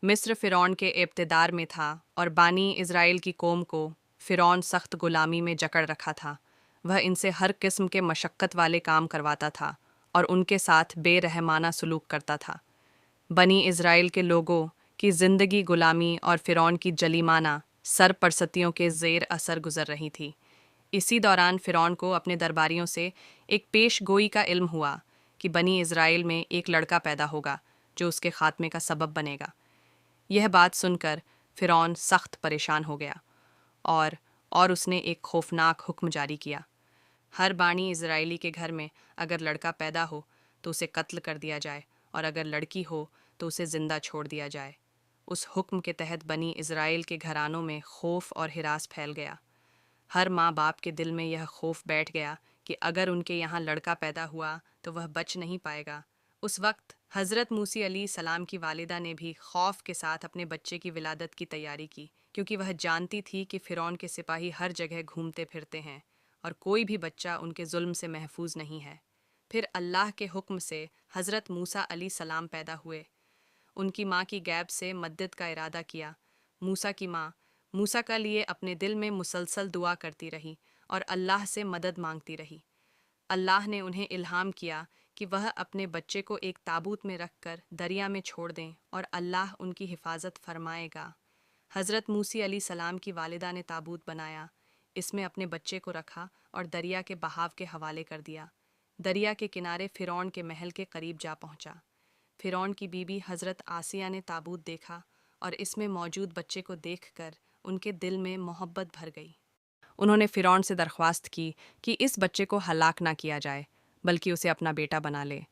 मिस्र फ़िरौन के इब्तिदार में था और बानी इज़राइल की कौम को फ़िरौन सख्त गुलामी में जकड़ रखा था। वह इनसे हर किस्म के मशक्क़त वाले काम करवाता था और उनके साथ बेरहमाना सलूक करता था। बनी इज़राइल के लोगों की ज़िंदगी गुलामी और फ़िरौन की जलीमाना सरपरस्तियों के ज़ेर असर गुज़र रही थी। इसी दौरान फ़िरौन को अपने दरबारियों से एक पेश गोई का इल्म हुआ कि बनी इज़राइल में एक लड़का पैदा होगा जो उसके ख़ात्मे का सबब बनेगा। यह बात सुनकर फ़िरौन सख्त परेशान हो गया और उसने एक खौफनाक हुक्म जारी किया। हर बानी इज़राइली के घर में अगर लड़का पैदा हो तो उसे कत्ल कर दिया जाए और अगर लड़की हो तो उसे ज़िंदा छोड़ दिया जाए। उस हुक्म के तहत बनी इज़राइल के घरानों में खौफ और हिरास फैल गया। हर माँ बाप के दिल में यह खौफ बैठ गया कि अगर उनके यहाँ लड़का पैदा हुआ तो वह बच नहीं पाएगा। उस वक्त हज़रत मूसी अली सलाम की वालिदा ने भी खौफ के साथ अपने बच्चे की विलादत की तैयारी की, क्योंकि वह जानती थी कि फ़िरौन के सिपाही हर जगह घूमते फिरते हैं और कोई भी बच्चा उनके जुल्म से महफूज नहीं है। फिर अल्लाह के हुक्म से हज़रत मूसा अली सलाम पैदा हुए। उनकी माँ की गैब से मदद का इरादा किया। मूसा की माँ मूसा का लिए अपने दिल में मुसलसल दुआ करती रही और अल्लाह से मदद मांगती रही। अल्लाह ने उन्हें इल्हाम किया कि वह अपने बच्चे को एक ताबूत में रखकर दरिया में छोड़ दें और अल्लाह उनकी हिफाजत फरमाएगा। हज़रत मूसी अली सलाम की वालिदा ने ताबूत बनाया, इसमें अपने बच्चे को रखा और दरिया के बहाव के हवाले कर दिया। दरिया के किनारे फ़िरौन के महल के करीब जा पहुंचा। फ़िरौन की बीबी हज़रत आसिया ने ताबूत देखा और इसमें मौजूद बच्चे को देखकर उनके दिल में मोहब्बत भर गई। उन्होंने फ़िरौन से दरख्वास्त की कि इस बच्चे को हलाक ना किया जाए, बल्कि उसे अपना बेटा बना ले।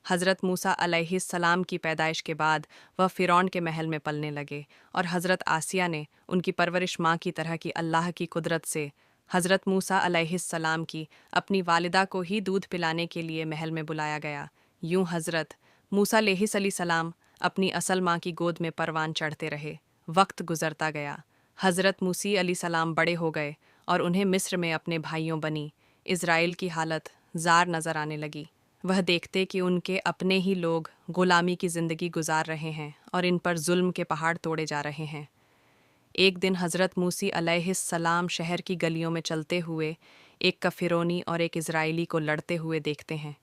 हज़रत मूसा अलैहिस्सलाम की पैदाइश के बाद वह फ़िरौन के महल में पलने लगे और हज़रत आसिया ने उनकी परवरिश माँ की तरह की। अल्लाह की कुदरत से हज़रत मूसा अलैहिस्सलाम की अपनी वालिदा को ही दूध पिलाने के लिए महल में बुलाया गया। यूं हज़रत मूसा अलैहिस्सलाम अपनी असल माँ की गोद में परवान चढ़ते रहे। वक्त गुज़रता गया। हज़रत मूसी अलैहिस्सलाम बड़े हो गए और उन्हें मिस्र में अपने भाइयों बनी इज़राइल की हालत ज़ार नज़र आने लगी। वह देखते कि उनके अपने ही लोग गुलामी की ज़िंदगी गुजार रहे हैं और इन पर जुल्म के पहाड़ तोड़े जा रहे हैं। एक दिन हज़रत मूसी अलैहिस्सलाम शहर की गलियों में चलते हुए एक कफ़िरोनी और एक इज़राइली को लड़ते हुए देखते हैं।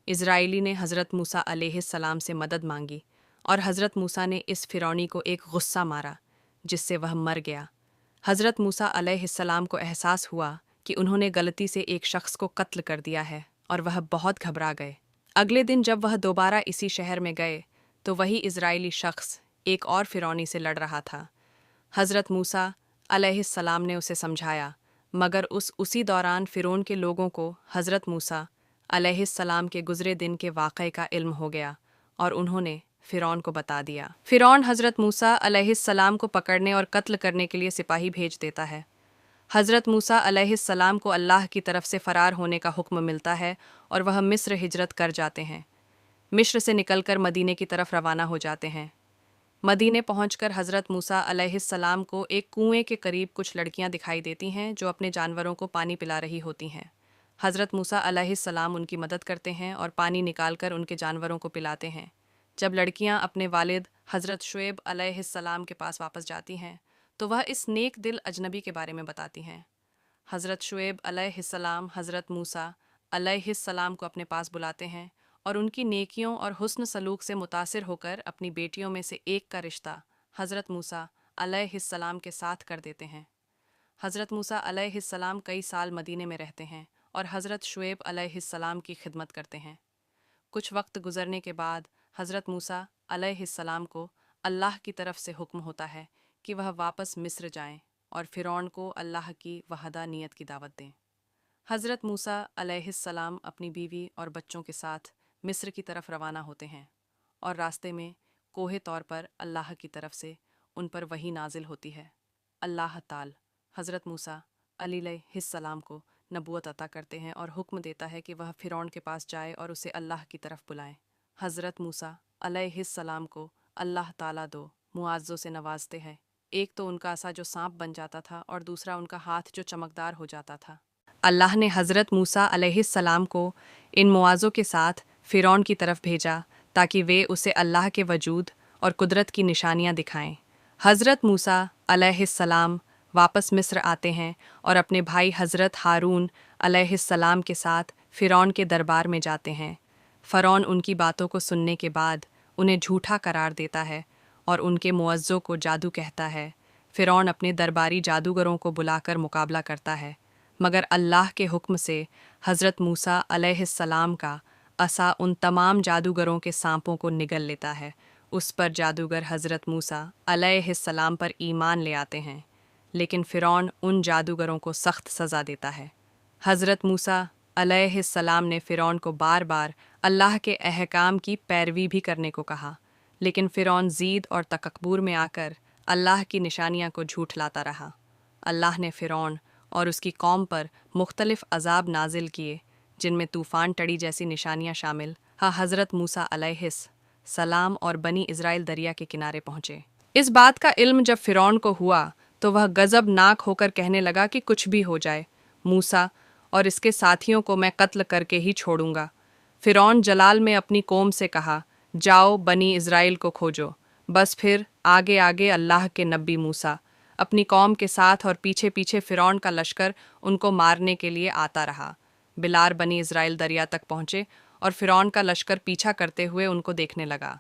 इज़राइली ने हज़रत मूसा अलैहिस्सलाम से मदद मांगी और हज़रत मूसा ने इस फ़िरौनी को एक गुस्सा मारा, जिससे वह मर गया। हज़रत मूसा अलैहिस्सलाम को एहसास हुआ कि उन्होंने गलती से एक शख्स को कत्ल कर दिया है और वह बहुत घबरा गए। अगले दिन जब वह दोबारा इसी शहर में गए तो वही इज़राइली शख्स एक और फ़िरौनी से लड़ रहा था। हज़रत मूसा अलैहिस्सलाम ने उसे समझाया, मगर उसी दौरान फ़िरौन के लोगों को हज़रत मूसा अलैहिस्सलाम के गुज़रे दिन के वाक़े का इल्म हो गया और उन्होंने फ़िरौन को बता दिया। फ़िरौन हज़रत मूसा अलैहिस्सलाम को पकड़ने और कत्ल करने के लिए सिपाही भेज देता है। हज़रत मूसा अलैहिस्सलाम को अल्लाह की तरफ से फ़रार होने का हुक्म मिलता है और वह मिस्र हिजरत कर जाते हैं। मिस्र से निकलकर मदीने की तरफ रवाना हो जाते हैं। मदीने पहुंचकर हज़रत मूसा अलैहिस्सलाम को एक कुएं के करीब कुछ लड़कियां दिखाई देती हैं जो अपने जानवरों को पानी पिला रही होती हैं। हज़रत मूसा अलैहिस्सलाम उनकी मदद करते हैं और पानी निकालकर उनके जानवरों को पिलाते हैं। जब लड़कियां अपने वालिद हज़रत शुएब अलैहिस्सलाम के पास वापस जाती हैं तो वह इस नेक दिल अजनबी के बारे में बताती हैं। हज़रत शुएब अलैहिस्सलाम हज़रत मूसा अलैहिस्सलाम को अपने पास बुलाते हैं और उनकी नेकियों और हुस्न सलूक से मुतासिर होकर अपनी बेटियों में से एक का रिश्ता हज़रत मूसा अलैहिस्सलाम के साथ कर देते हैं। हज़रत मूसा अलैहिस्सलाम कई साल मदीने में रहते हैं और हज़रत शुएब अलैहिस्सलाम की खिदमत करते हैं। कुछ वक्त गुजरने के बाद हज़रत मूसा अलैहिस्सलाम को अल्लाह की तरफ से हुक्म होता है कि वह वापस मिस्र जाएं और फ़िरौन को अल्लाह की वहदानियत की दावत दें। हज़रत मूसा अलैहिस्सलाम अपनी बीवी और बच्चों के साथ मिस्र की तरफ रवाना होते हैं और रास्ते में कोहे तौर पर अल्लाह की तरफ से उन पर वही नाजिल होती है। अल्लाह ताल हज़रत मूसा अलैहिस्सलाम को नबूवत अता करते हैं और हुक्म देता है कि वह फ़िरौन के पास जाए और उसे अल्लाह की तरफ बुलाएं। हज़रत मूसा अलैहिस्सलाम को अल्लाह ताला दो मुआज़्ज़ों से नवाजते हैं। एक तो उनका असा जो सांप बन जाता था और दूसरा उनका हाथ जो चमकदार हो जाता था। अल्लाह ने हज़रत मूसा अलैहिस्सलाम को इन मुआज़ों के साथ फ़िरौन की तरफ भेजा ताकि वे उसे अल्लाह के वजूद और कुदरत की निशानियां दिखाएं। हज़रत मूसा अलैहिस्सलाम वापस मिस्र आते हैं और अपने भाई हज़रत हारून अलैहिस्सलाम के साथ फ़िरौन के दरबार में जाते हैं। फ़िरौन उनकी बातों को सुनने के बाद उन्हें झूठा करार देता है और उनके मुअज़्ज़ों को जादू कहता है। फ़िरौन अपने दरबारी जादूगरों को बुलाकर मुकाबला करता है, मगर अल्लाह के हुक्म से हज़रत मूसा अलैहिस्सलाम का असा उन तमाम जादूगरों के सांपों को निगल लेता है। उस पर जादूगर हज़रत मूसा अलैहिस्सलाम पर ईमान ले आते हैं, लेकिन फ़िरौन उन जादूगरों को सख्त सज़ा देता है। हज़रत मूसा अलैहिस्सलाम ने फ़िरौन को बार बार अल्लाह के अहकाम की पैरवी भी करने को कहा, लेकिन फ़िरौन ज़ीद और तकब्बुर में आकर अल्लाह की निशानियां को झूठलाता रहा। अल्लाह ने फ़िरौन और उसकी कौम पर मुख्तलिफ़ अज़ाब नाजिल किए, जिनमें तूफ़ान टड़ी जैसी निशानियां शामिल। हज़रत मूसा अलैहिस्सलाम और बनी इज़राइल दरिया के किनारे पहुँचे। इस बात का इल्म जब फ़िरौन को हुआ तो वह गज़बनाक होकर कहने लगा कि कुछ भी हो जाए, मूसा और इसके साथियों को मैं कत्ल करके ही छोड़ूंगा। फ़िरौन जलाल में अपनी कौम से कहा, जाओ बनी इज़राइल को खोजो। बस फिर आगे आगे अल्लाह के नबी मूसा अपनी कौम के साथ और पीछे पीछे फ़िरौन का लश्कर उनको मारने के लिए आता रहा। बिलार बनी इज़राइल दरिया तक पहुँचे और फ़िरौन का लश्कर पीछा करते हुए उनको देखने लगा।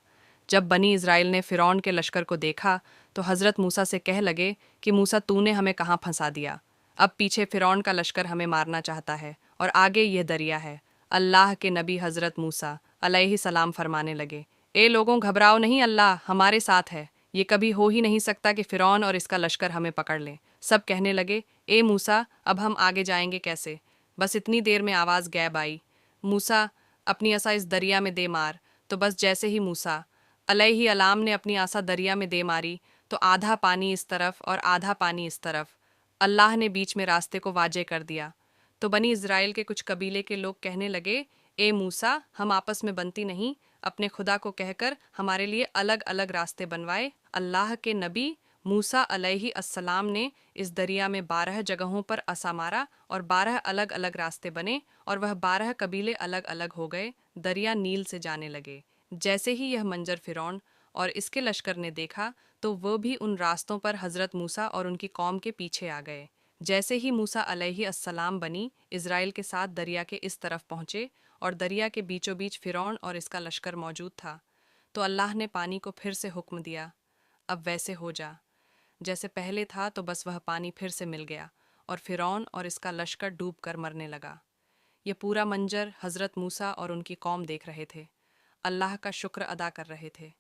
जब बनी इज़राइल ने फ़िरौन के लश्कर को देखा तो हज़रत मूसा से कह लगे कि मूसा तूने हमें कहाँ फंसा दिया। अब पीछे फ़िरौन का लश्कर हमें मारना चाहता है और आगे यह दरिया है। अल्लाह के नबी हज़रत मूसा अलैहिस्सलाम फरमाने लगे, ए लोगों घबराओ नहीं, अल्लाह हमारे साथ है। ये कभी हो ही नहीं सकता कि फ़िरौन और इसका लश्कर हमें पकड़ लें। सब कहने लगे, ए मूसा अब हम आगे जाएंगे कैसे। बस इतनी देर में आवाज़ गैब आई, मूसा अपनी असा इस दरिया में दे मार। तो बस जैसे ही मूसा अलैहिस्सलाम ने अपनी आसा दरिया में दे मारी तो आधा पानी इस तरफ और आधा पानी इस तरफ, अल्लाह ने बीच में रास्ते को वाजे कर दिया। तो बनी इज़राइल के कुछ कबीले के लोग कहने लगे, ए मूसा हम आपस में बनती नहीं, अपने खुदा को कहकर हमारे लिए अलग अलग रास्ते बनवाए। अल्लाह के नबी मूसा अलैहिस्सलाम ने इस दरिया में 12 जगहों पर असा मारा और 12 अलग अलग रास्ते बने और वह 12 कबीले अलग अलग हो गए, दरिया नील से जाने लगे। जैसे ही यह मंजर फ़िरौन और इसके लश्कर ने देखा तो वह भी उन रास्तों पर हज़रत मूसा और उनकी कौम के पीछे आ गए। जैसे ही मूसा अलैहिस्सलाम बनी इज़राइल के साथ दरिया के इस तरफ पहुँचे और दरिया के बीचों बीच फ़िरौन और इसका लश्कर मौजूद था, तो अल्लाह ने पानी को फिर से हुक्म दिया, अब वैसे हो जा जैसे पहले था। तो बस वह पानी फिर से मिल गया और फ़िरौन और इसका लश्कर डूब कर मरने लगा। यह पूरा मंजर हज़रत मूसा और उनकी कौम देख रहे थे, अल्लाह का शुक्र अदा कर रहे थे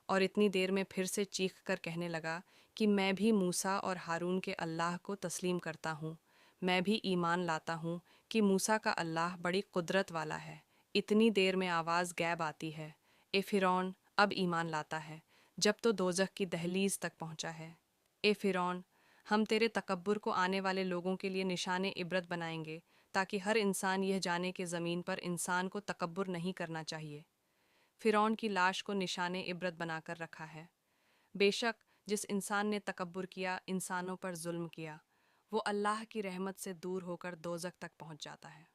और इतनी देर में फिर से चीख कर कहने लगा कि मैं भी मूसा और हारून के अल्लाह को तस्लीम करता हूँ। मैं भी ईमान लाता हूँ कि मूसा का अल्लाह बड़ी कुदरत वाला है। इतनी देर में आवाज़ गैब आती है, ए फ़िरौन अब ईमान लाता है जब तो दोज़ख की दहलीज तक पहुँचा है। ए फ़िरौन हम तेरे तकब्बुर को आने वाले लोगों के लिए निशाने इबरत बनाएंगे, ताकि हर इंसान यह जाने कि ज़मीन पर इंसान को तकब्बुर नहीं करना चाहिए। फ़िरौन की लाश को निशाने इबरत बनाकर रखा है। बेशक जिस इंसान ने तकब्बुर किया, इंसानों पर जुल्म किया, वो अल्लाह की रहमत से दूर होकर दोज़ख तक पहुँच जाता है।